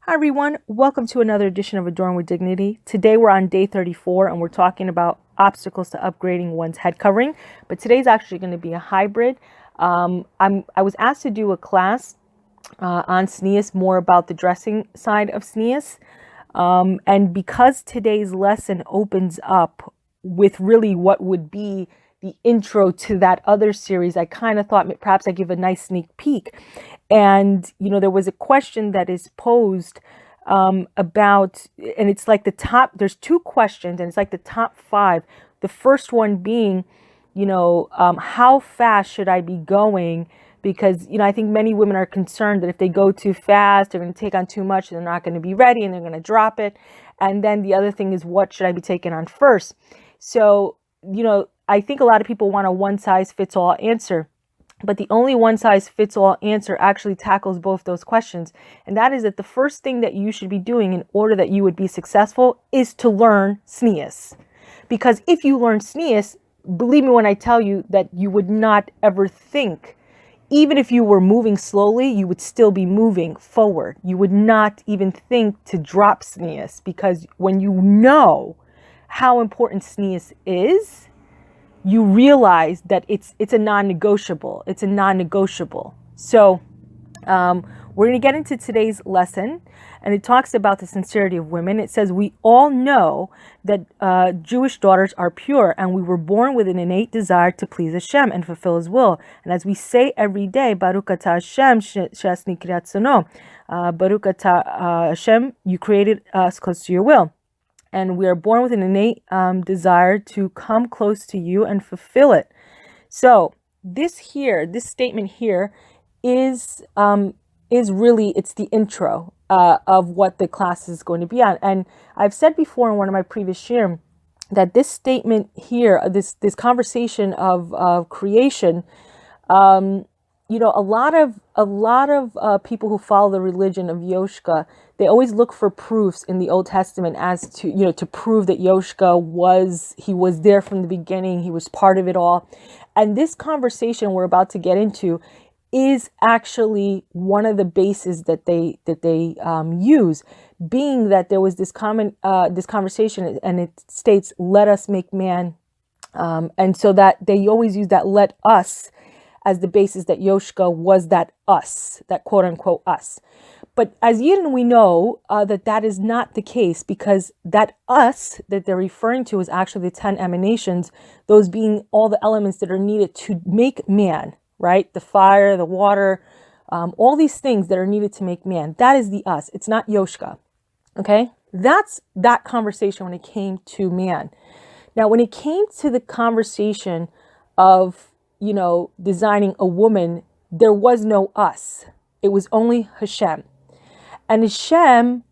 Hi everyone, welcome to another edition of Adorned with Dignity. Today we're on day 34 and we're talking about obstacles to upgrading one's head covering. But today's actually going to be a hybrid. I was asked to do a class on tznuis, more about the dressing side of tznuis. And because today's lesson opens up with really what would be the intro to that other series, I kind of thought perhaps I'd give a nice sneak peek. And, there was a question that is posed about, and it's like there's two questions, and it's like the top five. The first one being, how fast should I be going? Because, I think many women are concerned that if they go too fast, they're going to take on too much, they're not going to be ready, and they're going to drop it. And then the other thing is, what should I be taking on first? So, I think a lot of people want a one-size-fits-all answer. But the only one-size-fits-all answer actually tackles both those questions. And that is that the first thing that you should be doing in order that you would be successful is to learn tznuis. Because if you learn tznuis, believe me when I tell you that you would not ever think, even if you were moving slowly, you would still be moving forward. You would not even think to drop tznuis, because when you know how important tznuis is, you realize that it's a non-negotiable. It's a non-negotiable. So we're going to get into today's lesson, and it talks about the sincerity of women. It says, we all know that Jewish daughters are pure, and we were born with an innate desire to please Hashem and fulfill His will. And as we say every day, Baruch atah Hashem she'asni kriyat tzono. Baruch atah Hashem, you created us close to your will. And we are born with an innate desire to come close to you and fulfill it. So this statement here is really, it's the intro of what the class is going to be on. And I've said before in one of my previous shirim that this statement here, this conversation of creation, a lot of people who follow the religion of Yoshka, they always look for proofs in the Old Testament as to, to prove that Yoshka was there from the beginning. He was part of it all. And this conversation we're about to get into is actually one of the bases that they use, being that there was this conversation, and it states, let us make man. And so that they always use that let us as the basis that Yoshka was that us, that quote unquote us. But as Yidden, we know that is not the case, because that us that they're referring to is actually the 10 emanations, those being all the elements that are needed to make man, right? The fire, the water, all these things that are needed to make man. That is the us. It's not Yoshka. Okay? That's that conversation when it came to man. Now, when it came to the conversation of, designing a woman, there was no us. It was only Hashem. And Hashem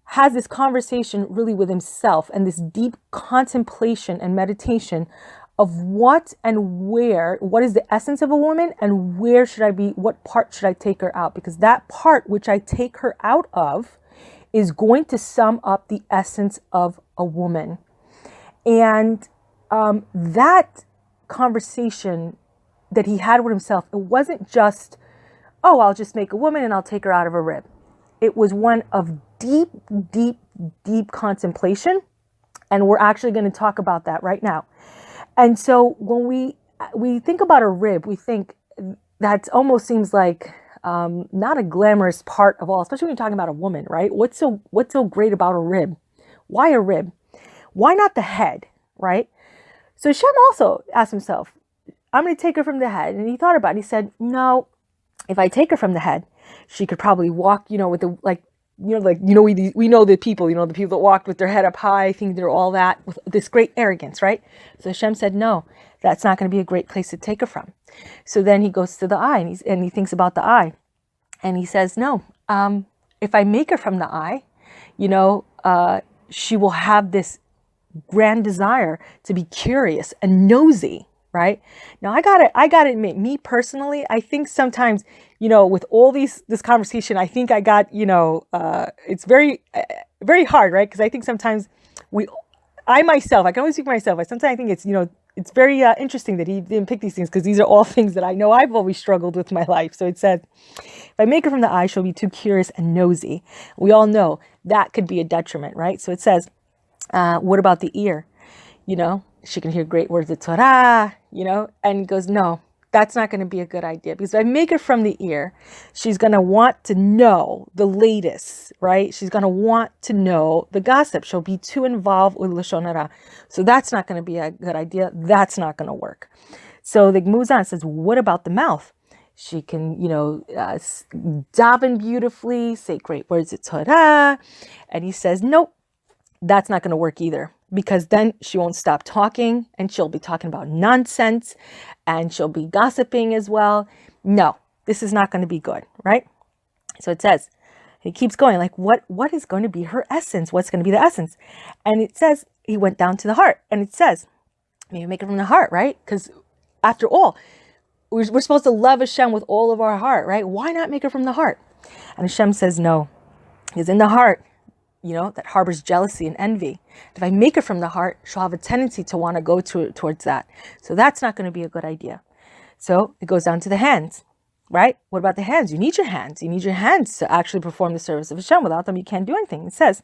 has this conversation really with himself, and this deep contemplation and meditation of what and where, what is the essence of a woman, and where should I be, what part should I take her out? Because that part which I take her out of is going to sum up the essence of a woman. And that conversation that he had with himself, it wasn't just, oh, I'll just make a woman and I'll take her out of a rib. It was one of deep, deep, deep contemplation. And we're actually going to talk about that right now. And so when we think about a rib, we think that almost seems like not a glamorous part of all, especially when you're talking about a woman, right? What's so great about a rib? Why a rib? Why not the head, right? So Hashem also asked himself, I'm going to take her from the head. And he thought about it. He said, no, if I take her from the head, she could probably walk, with the, we know the people, the people that walked with their head up high, I think they're all that, with this great arrogance, right? So Hashem said, no, that's not going to be a great place to take her from. So then he goes to the eye, and he thinks about the eye. And he says, no, if I make her from the eye, she will have this grand desire to be curious and nosy. Right now, I gotta admit, me personally, I think sometimes, with all this conversation, I think I got, it's very, very hard, right? Because I think sometimes I myself, I can only speak for myself. I sometimes think it's, it's very interesting that he didn't pick these things, because these are all things that I know I've always struggled with in my life. So it says, if I make her from the eye, she'll be too curious and nosy. We all know that could be a detriment, right? So it says, what about the ear? She can hear great words of Torah, and he goes, no, that's not going to be a good idea, because if I make her from the ear, she's going to want to know the latest, right? She's going to want to know the gossip. She'll be too involved with Lashon Hara. So that's not going to be a good idea. That's not going to work. So the moves on and says, what about the mouth? She can, daven beautifully, say great words of Torah. And he says, nope, that's not going to work either, because then she won't stop talking, and she'll be talking about nonsense, and she'll be gossiping as well. No, this is not going to be good, right? So it says, he keeps going, like, what is going to be her essence? What's going to be the essence? And it says, he went down to the heart. And it says, maybe make it from the heart, right? Because after all, we're supposed to love Hashem with all of our heart, right? Why not make it from the heart? And Hashem says, no, because in the heart, that harbors jealousy and envy. If I make it from the heart, she'll have a tendency to want to go towards that. So that's not going to be a good idea. So it goes down to the hands, right? What about the hands? You need your hands. You need your hands to actually perform the service of Hashem. Without them, you can't do anything. It says,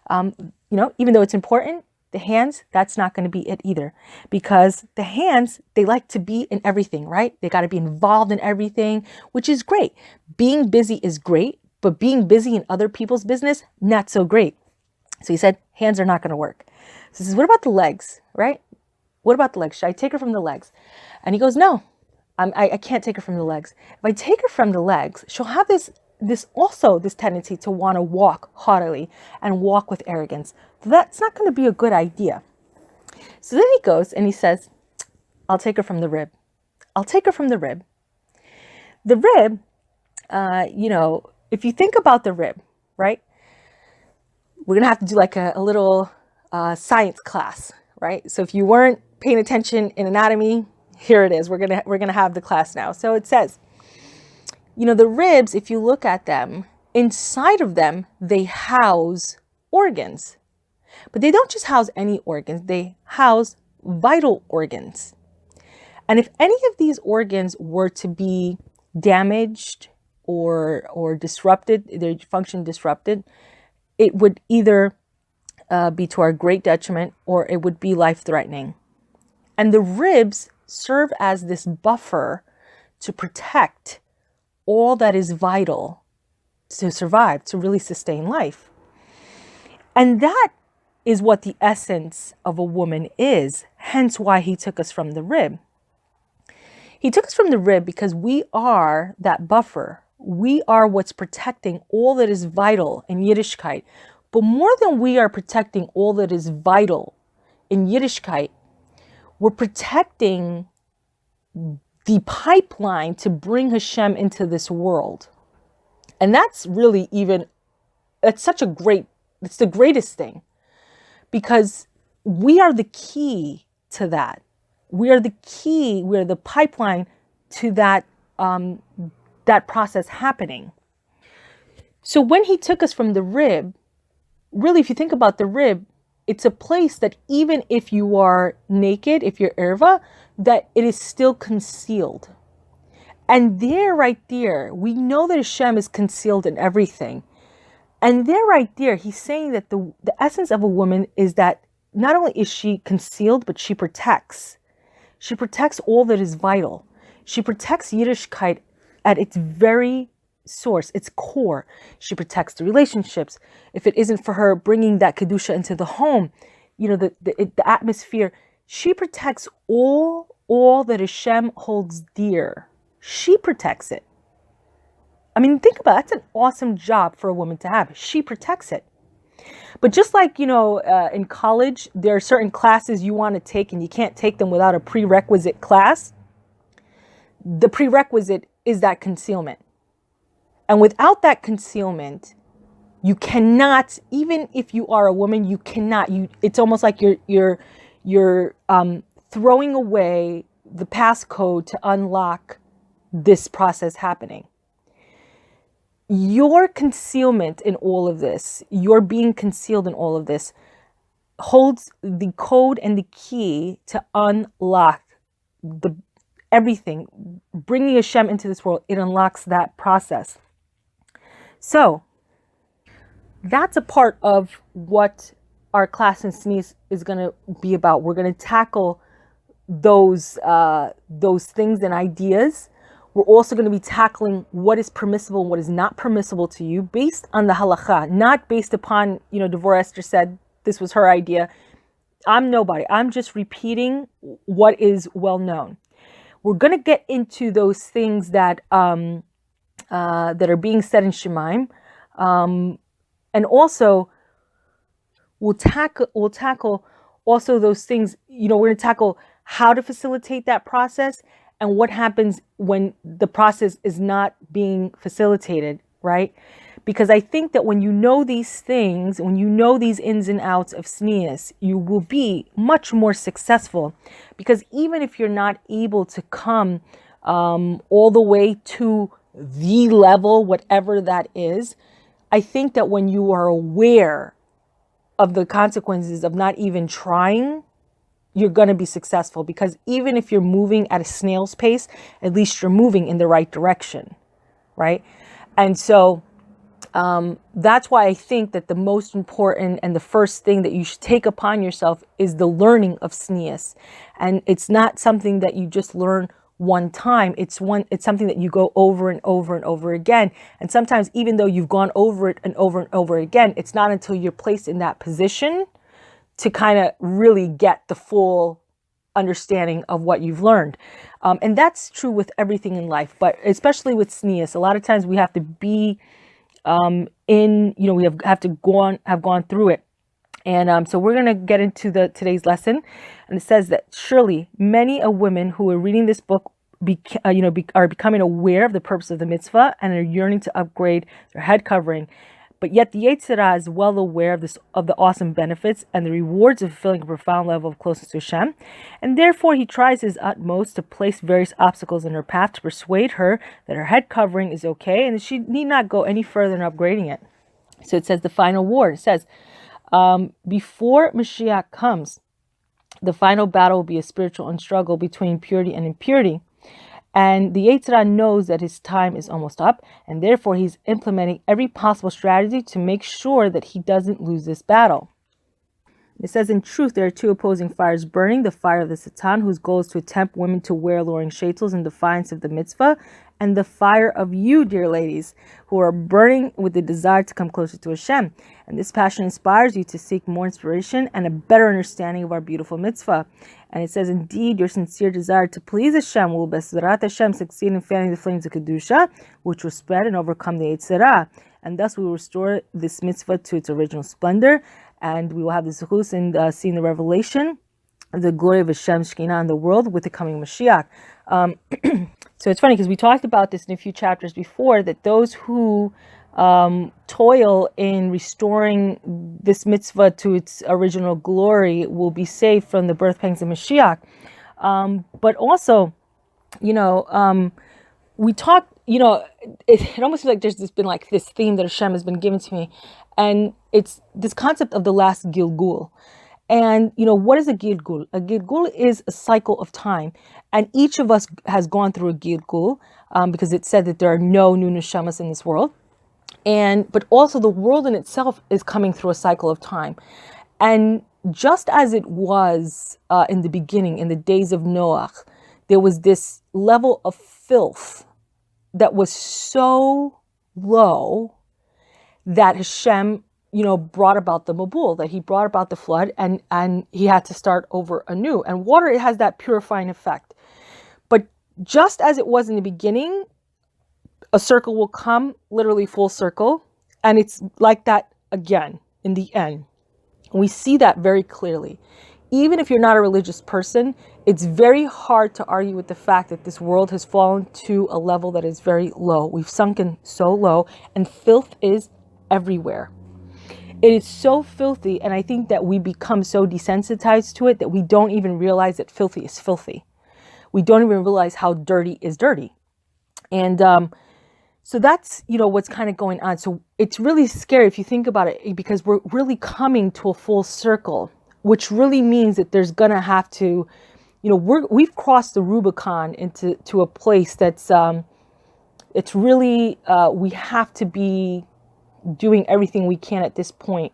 even though it's important, the hands, that's not going to be it either. Because the hands, they like to be in everything, right? They got to be involved in everything, which is great. Being busy is great. But being busy in other people's business, not so great. So he said, hands are not going to work. So he says, what about the legs, right? What about the legs? Should I take her from the legs? And he goes, no, I can't take her from the legs. If I take her from the legs, she'll have this tendency to want to walk haughtily and walk with arrogance. So that's not going to be a good idea. So then he goes and he says, I'll take her from the rib. I'll take her from the rib. The rib, if you think about the rib, right? We're going to have to do like a little science class, right? So if you weren't paying attention in anatomy, here it is. We're going to have the class now. So it says, the ribs, if you look at them, inside of them, they house organs. But they don't just house any organs. They house vital organs. And if any of these organs were to be damaged or disrupted, their function disrupted, it would either be to our great detriment, or it would be life-threatening. And the ribs serve as this buffer to protect all that is vital to survive, to really sustain life. And that is what the essence of a woman is, hence why he took us from the rib. He took us from the rib because we are that buffer. We are what's protecting all that is vital in Yiddishkeit. But more than we are protecting all that is vital in Yiddishkeit, we're protecting the pipeline to bring Hashem into this world. And that's really it's the greatest thing. Because we are the key to that. We are the key, we're the pipeline to that process happening. So when he took us from the rib, really, if you think about the rib, it's a place that even if you are naked, if you're erva, that it is still concealed. And there, right there, we know that Hashem is concealed in everything. And there, right there, he's saying that the essence of a woman is that not only is she concealed, but she protects. She protects all that is vital. She protects Yiddishkeit at its very source, its core. She protects the relationships. If it isn't for her bringing that kedusha into the home, the atmosphere, she protects all that Hashem holds dear. She protects it. I mean, think about it. That's an awesome job for a woman to have. She protects it. But just like, in college, there are certain classes you want to take and you can't take them without a prerequisite class. The prerequisite is that concealment. And without that concealment, you cannot, even if you are a woman, you cannot, it's almost like you're throwing away the passcode to unlock this process happening. Your concealment in all of this, your being concealed in all of this, holds the code and the key to unlock the everything, bringing Hashem into this world. It unlocks that process. So that's a part of what our class in tznuis is going to be about. We're going to tackle those things and ideas. We're also going to be tackling what is permissible and what is not permissible to you based on the halacha, not based upon, Devorah Esther said this was her idea. I'm nobody. I'm just repeating what is well known. We're going to get into those things that that are being said in Shemaim, and also we'll tackle also those things. We're going to tackle how to facilitate that process and what happens when the process is not being facilitated, right? Because I think that when you know these things, when you know these ins and outs of tznuis, you will be much more successful. Because even if you're not able to come all the way to the level, whatever that is, I think that when you are aware of the consequences of not even trying, you're going to be successful. Because even if you're moving at a snail's pace, at least you're moving in the right direction, right? And so that's why I think that the most important and the first thing that you should take upon yourself is the learning of tznuis. And it's not something that you just learn one time. It's something that you go over and over and over again. And sometimes even though you've gone over it and over again, it's not until you're placed in that position to kind of really get the full understanding of what you've learned. And that's true with everything in life, but especially with tznuis. A lot of times we have to be we have to have gone through it. And so we're going to get into today's lesson. And it says that surely many a women who are reading this book are becoming aware of the purpose of the mitzvah and are yearning to upgrade their head covering. But yet the Yetzirah is well aware of the awesome benefits and the rewards of fulfilling a profound level of closeness to Hashem. And therefore he tries his utmost to place various obstacles in her path to persuade her that her head covering is okay and that she need not go any further in upgrading it. So it says the final war. It says, before Mashiach comes, the final battle will be a spiritual struggle between purity and impurity. And the Yetzirah knows that his time is almost up, and therefore he's implementing every possible strategy to make sure that he doesn't lose this battle. It says, in truth, there are two opposing fires burning, the fire of the Satan, whose goal is to tempt women to wear alluring shaitels in defiance of the mitzvah, and the fire of you, dear ladies, who are burning with the desire to come closer to Hashem. And this passion inspires you to seek more inspiration and a better understanding of our beautiful mitzvah. And it says, indeed, your sincere desire to please Hashem will, B'ezrat Hashem, succeed in fanning the flames of Kedusha, which will spread and overcome the Yetzirah. And thus we will restore this mitzvah to its original splendor. And we will have the zechus and see in the revelation the glory of Hashem's Shekinah in the world with the coming Mashiach. So it's funny because we talked about this in a few chapters before, that those who toil in restoring this mitzvah to its original glory will be saved from the birth pangs of Mashiach. But also, we talked, it almost feels like there's been like this theme that Hashem has been given to me. And it's this concept of the last Gilgul. And, what is a Gilgul? A Gilgul is a cycle of time. And each of us has gone through a Gilgul because it said that there are no new neshamas in this world. But also the world in itself is coming through a cycle of time. And just as it was in the beginning, in the days of Noach, there was this level of filth that was so low that Hashem, brought about the Mabul, that he brought about the flood, and he had to start over anew. And water, it has that purifying effect. But just as it was in the beginning, a circle will come, literally full circle, and it's like that again in the end. We see that very clearly. Even if you're not a religious person, it's very hard to argue with the fact that this world has fallen to a level that is very low. We've sunken so low, and filth is everywhere. It is so filthy, and I think that we become so desensitized to it that we don't even realize that filthy is filthy. We don't even realize how dirty is dirty. And so that's, what's kind of going on. So it's really scary if you think about it, because we're really coming to a full circle which really means that there's gonna have to, we've crossed the Rubicon to a place that's it's really we have to be doing everything we can at this point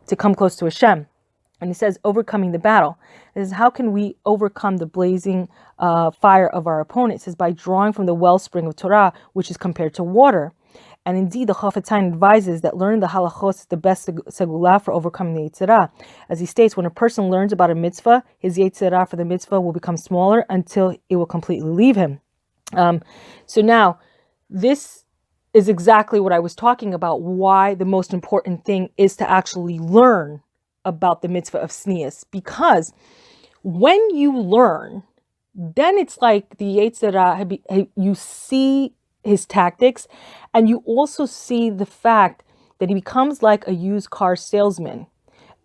to come close to Hashem. And it says overcoming the battle. It says, how can we overcome the blazing fire of our opponent? It says by drawing from the wellspring of Torah, which is compared to water. And indeed, the Chafetz Chaim advises that learning the halachos is the best segulah for overcoming the Yetzirah. As he states, when a person learns about a mitzvah, his Yetzirah for the mitzvah will become smaller until it will completely leave him. So now, this is exactly what I was talking about, why the most important thing is to actually learn about the mitzvah of tznuis. Because when you learn, then it's like the Yetzirah, you see his tactics, and you also see the fact that he becomes like a used car salesman,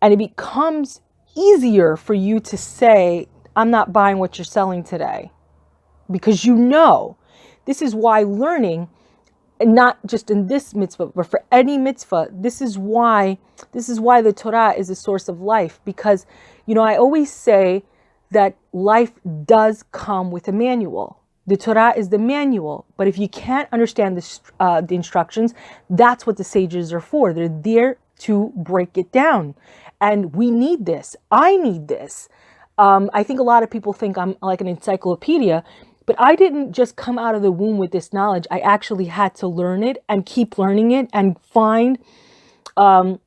and it becomes easier for you to say, I'm not buying what you're selling today, because this is why learning, and not just in this mitzvah, but for any mitzvah, this is why the Torah is a source of life. Because I always say that life does come with a manual. The Torah is the manual, but if you can't understand the instructions, that's what the sages are for. They're there to break it down. And we need this. I need this. I think a lot of people think I'm like an encyclopedia, but I didn't just come out of the womb with this knowledge. I actually had to learn it and keep learning it and find the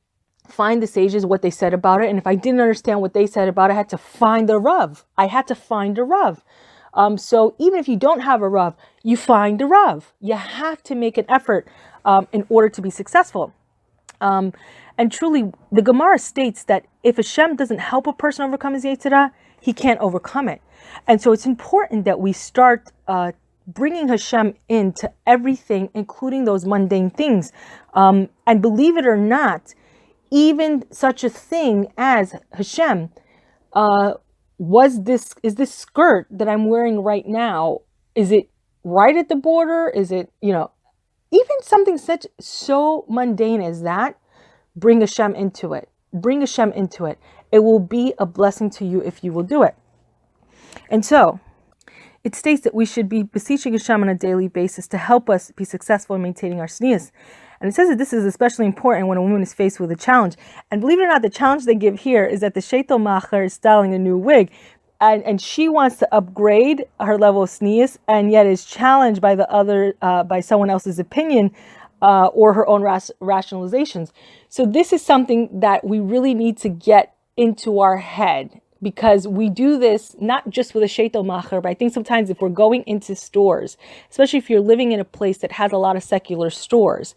sages, what they said about it. And if I didn't understand what they said about it, I had to find the Rav. So even if you don't have a Rav, you find a Rav. You have to make an effort in order to be successful. And truly, the Gemara states that if Hashem doesn't help a person overcome his Yetzirah, he can't overcome it. And so it's important that we start bringing Hashem into everything, including those mundane things. And believe it or not, even such a thing as Hashem, is this skirt that I'm wearing right now, is it right at the border? Is it, even something so mundane as that, bring Hashem into it. Bring Hashem into it. It will be a blessing to you if you will do it. And so, it states that we should be beseeching Hashem on a daily basis to help us be successful in maintaining our tznuis. And it says that this is especially important when a woman is faced with a challenge. And believe it or not, the challenge they give here is that the sheitel macher is styling a new wig, and she wants to upgrade her level of tznuis, and yet is challenged by by someone else's opinion or her own rationalizations. So this is something that we really need to get into our head, because we do this not just with a sheitel macher, but I think sometimes if we're going into stores, especially if you're living in a place that has a lot of secular stores,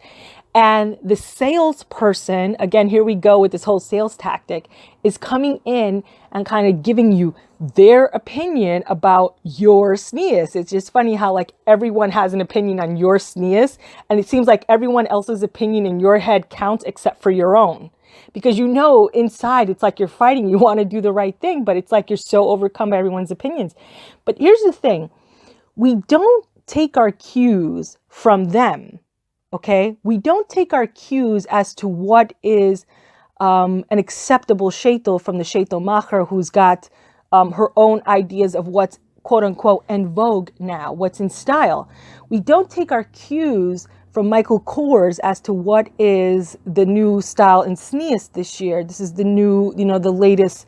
and the salesperson, again, here we go with this whole sales tactic, is coming in and kind of giving you their opinion about your tznuis. It's just funny how like everyone has an opinion on your tznuis, and it seems like everyone else's opinion in your head counts except for your own. Because inside it's like you're fighting, you want to do the right thing, but it's like you're so overcome by everyone's opinions. But here's the thing, we don't take our cues from them, okay? We don't take our cues as to what is an acceptable sheitel from the sheitel macher who's got her own ideas of what's quote unquote en vogue now, what's in style. We don't take our cues from Michael Kors as to what is the new style in tznuis this year. This is the new, the latest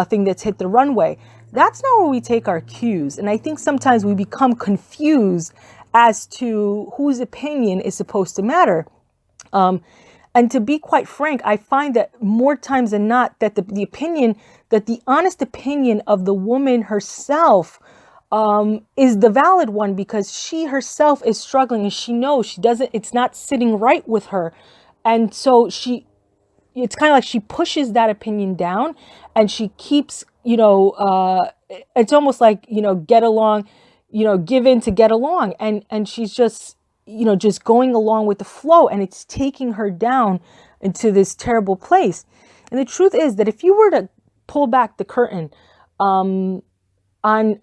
thing that's hit the runway. That's not where we take our cues. And I think sometimes we become confused as to whose opinion is supposed to matter. And to be quite frank, I find that more times than not that the honest opinion of the woman herself is the valid one, because she herself is struggling and she knows it's not sitting right with her. And so it's kind of like she pushes that opinion down and she keeps, it's almost like, get along, give in to get along. And she's just, just going along with the flow, and it's taking her down into this terrible place. And the truth is that if you were to pull back the curtain, on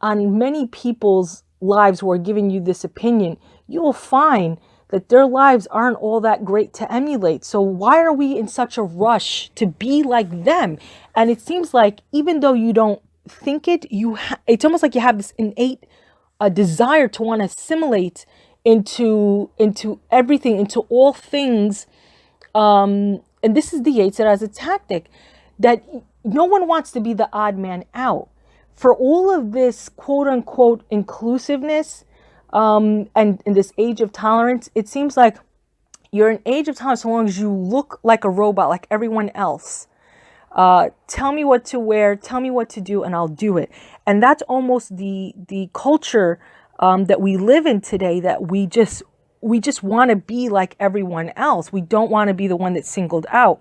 many people's lives who are giving you this opinion, you will find that their lives aren't all that great to emulate. So why are we in such a rush to be like them? And it seems like even though you don't think it, it's almost like you have this innate desire to want to assimilate into everything, into all things. And this is the Yetzer as a tactic, that no one wants to be the odd man out. For all of this quote unquote inclusiveness, and in this age of tolerance, it seems like you're an age of tolerance so long as you look like a robot, like everyone else. Tell me what to wear, tell me what to do, and I'll do it. And that's almost the culture that we live in today, that we just want to be like everyone else. We don't want to be the one that's singled out.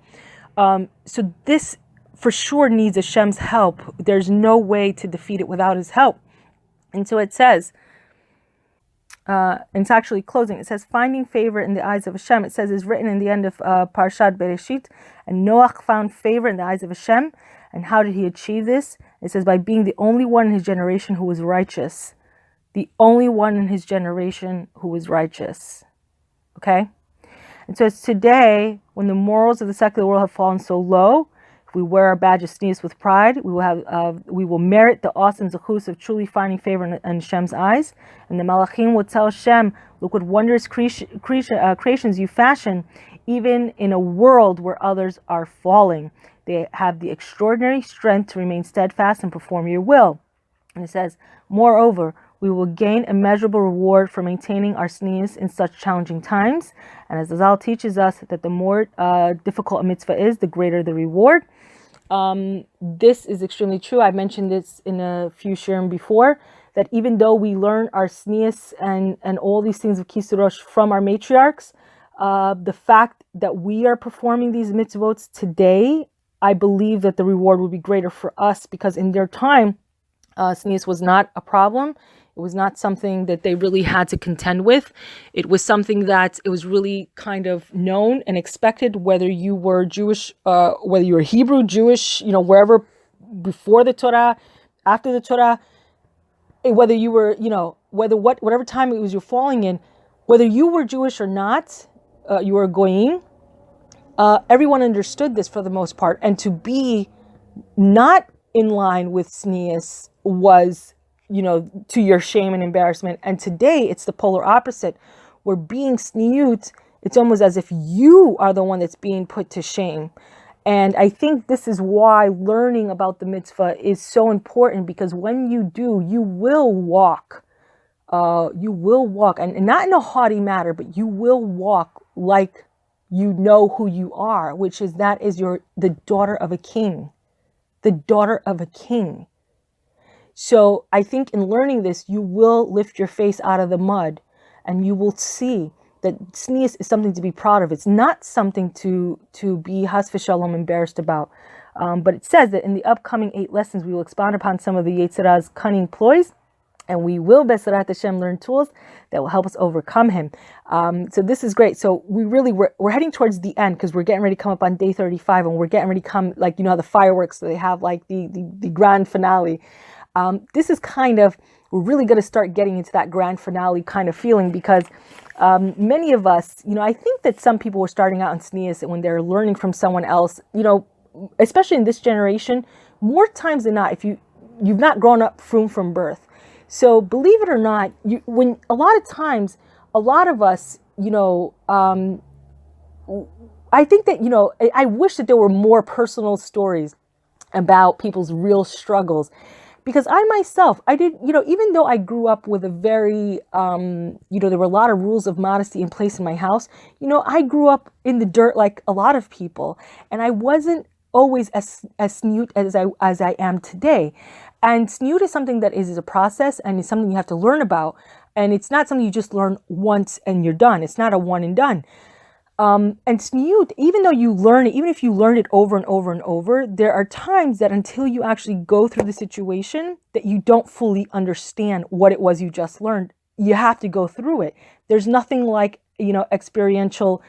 So this for sure needs Hashem's help. There's no way to defeat it without His help. And so it says, and it's actually closing. It says, finding favor in the eyes of Hashem. It says, is written in the end of Parshat Bereshit. And Noach found favor in the eyes of Hashem. And how did he achieve this? It says, by being the only one in his generation who was righteous. The only one in his generation who was righteous. Okay? And so it's today, when the morals of the secular world have fallen so low, if we wear our badge of tznuis with pride, we will merit the awesome zechus of truly finding favor in Hashem's eyes. And the malachim will tell Hashem, look what wondrous creations you fashion, even in a world where others are falling. They have the extraordinary strength to remain steadfast and perform your will. And it says, moreover, we will gain immeasurable reward for maintaining our tznuis in such challenging times. And as Zal teaches us that the more difficult a mitzvah is, the greater the reward. This is extremely true. I mentioned this in a few shirim before, that even though we learn our tznuis and all these things of kisurosh from our matriarchs, the fact that we are performing these mitzvot today, I believe that the reward will be greater for us, because in their time, tznuis was not a problem. It was not something that they really had to contend with. It was something that it was really kind of known and expected, whether you were Jewish, whether you were Hebrew, Jewish, wherever, before the Torah, after the Torah, whether you were, whatever time it was you're falling in, whether you were Jewish or not, you were goyim, everyone understood this for the most part. And to be not in line with tznuis was, to your shame and embarrassment. And today it's the polar opposite. Where being tzniut, it's almost as if you are the one that's being put to shame. And I think this is why learning about the mitzvah is so important, because when you do, you will walk. And not in a haughty manner, but you will walk like you know who you are, which is the daughter of a king. The daughter of a king. So I think in learning this, you will lift your face out of the mud, and you will see that tznius is something to be proud of. It's not something to be has v'shalom embarrassed about. But it says that in the upcoming 8 lessons, we will expound upon some of the Yetzirah's cunning ploys, and we will, B'ezrat Hashem, learn tools that will help us overcome him. So this is great. So we're heading towards the end, because we're getting ready to come up on day 35, and we're getting ready to come, like, how the fireworks, so they have like the grand finale. This is we're really going to start getting into that grand finale kind of feeling, because many of us, I think that some people were starting out in tznius when they're learning from someone else, especially in this generation, more times than not, if you've not grown up from birth. So believe it or not, when a lot of times, a lot of us, I think that, I wish that there were more personal stories about people's real struggles. Because I myself, I did, even though I grew up with a very, there were a lot of rules of modesty in place in my house, I grew up in the dirt like a lot of people. And I wasn't always as tzniut as I am today. And tzniut is something that is a process, and it's something you have to learn about. And it's not something you just learn once and you're done. It's not a one and done. And tzniut, even though you learn it, even if you learn it over and over and over, there are times that until you actually go through the situation, that you don't fully understand what it was you just learned. You have to go through it. There's nothing like, experiential,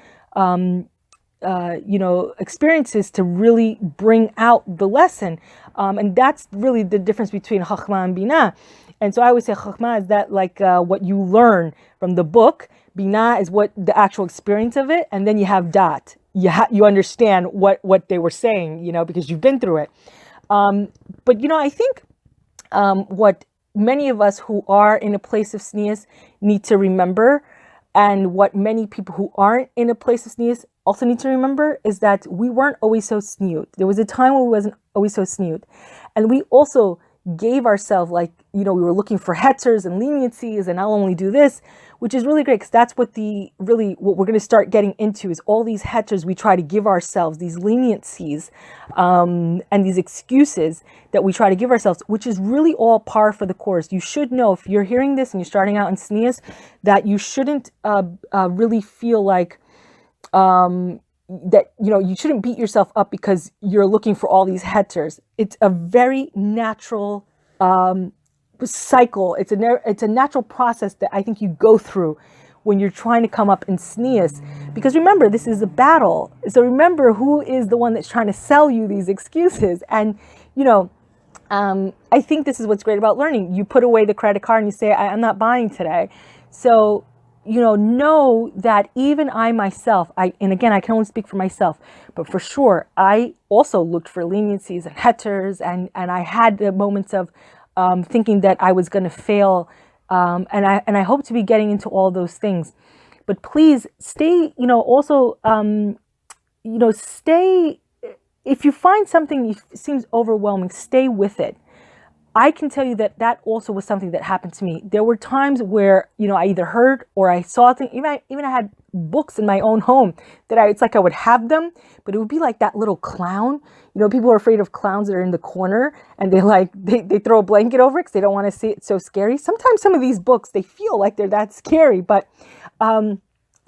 experiences to really bring out the lesson. And that's really the difference between chachma and binah. And so I always say chachma is that like what you learn from the book, Binah is what the actual experience of it, and then you have dat. You understand what they were saying, because you've been through it. But I think what many of us who are in a place of tznuis need to remember, and what many people who aren't in a place of tznuis also need to remember, is that we weren't always so tznuit. There was a time when we wasn't always so tznuit, and we also gave ourselves, we were looking for hetzers and leniencies, and I'll only do this, which is really great, because that's what what we're going to start getting into, is all these hetzers we try to give ourselves, these leniencies, and these excuses that we try to give ourselves, which is really all par for the course. You should know, if you're hearing this and you're starting out in tznuis, that you shouldn't really feel like that you shouldn't beat yourself up because you're looking for all these hetzers. It's a very natural cycle. It's a natural process that I think you go through when you're trying to come up in tznuis, because remember, this is a battle. So remember who is the one that's trying to sell you these excuses. And I think this is what's great about learning. You put away the credit card and you say, I'm not buying today. So know that even I myself, and again, I can only speak for myself, but for sure, I also looked for leniencies and hetzers, and I had the moments of thinking that I was going to fail, and I hope to be getting into all those things. But please stay, also, stay, if you find something that seems overwhelming, stay with it. I can tell you that also was something that happened to me. There were times where, I either heard or I saw things. Even I had books in my own home that it's like I would have them, but it would be like that little clown. People are afraid of clowns that are in the corner, and they throw a blanket over it because they don't want to see it so scary. Sometimes some of these books, they feel like they're that scary, but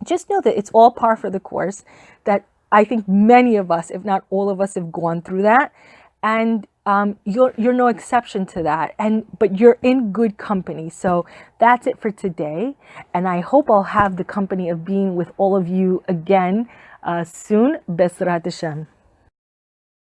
just know that it's all par for the course, that I think many of us, if not all of us, have gone through that. And you're no exception to that, but you're in good company. So that's it for today, and I hope I'll have the company of being with all of you again soon. B'ezrat Hashem.